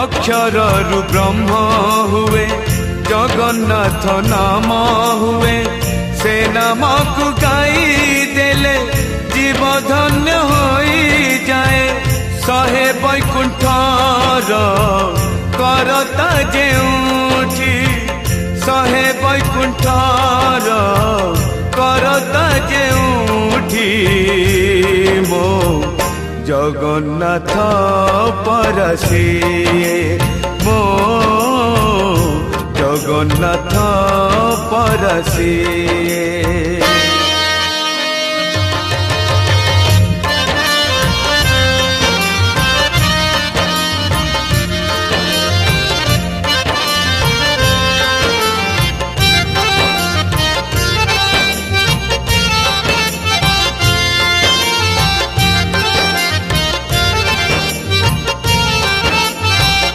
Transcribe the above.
अक्षरु ब्रह्म हुए जगन्नाथ नाम हुए से नाम को गाई देले जीव धन्य हो जाए सहे वैकुंठर करता जेउठी सहे वैकुंठर करता जेउठी मो जगन्नाथ परसिए मो जगन्नाथ परसिए।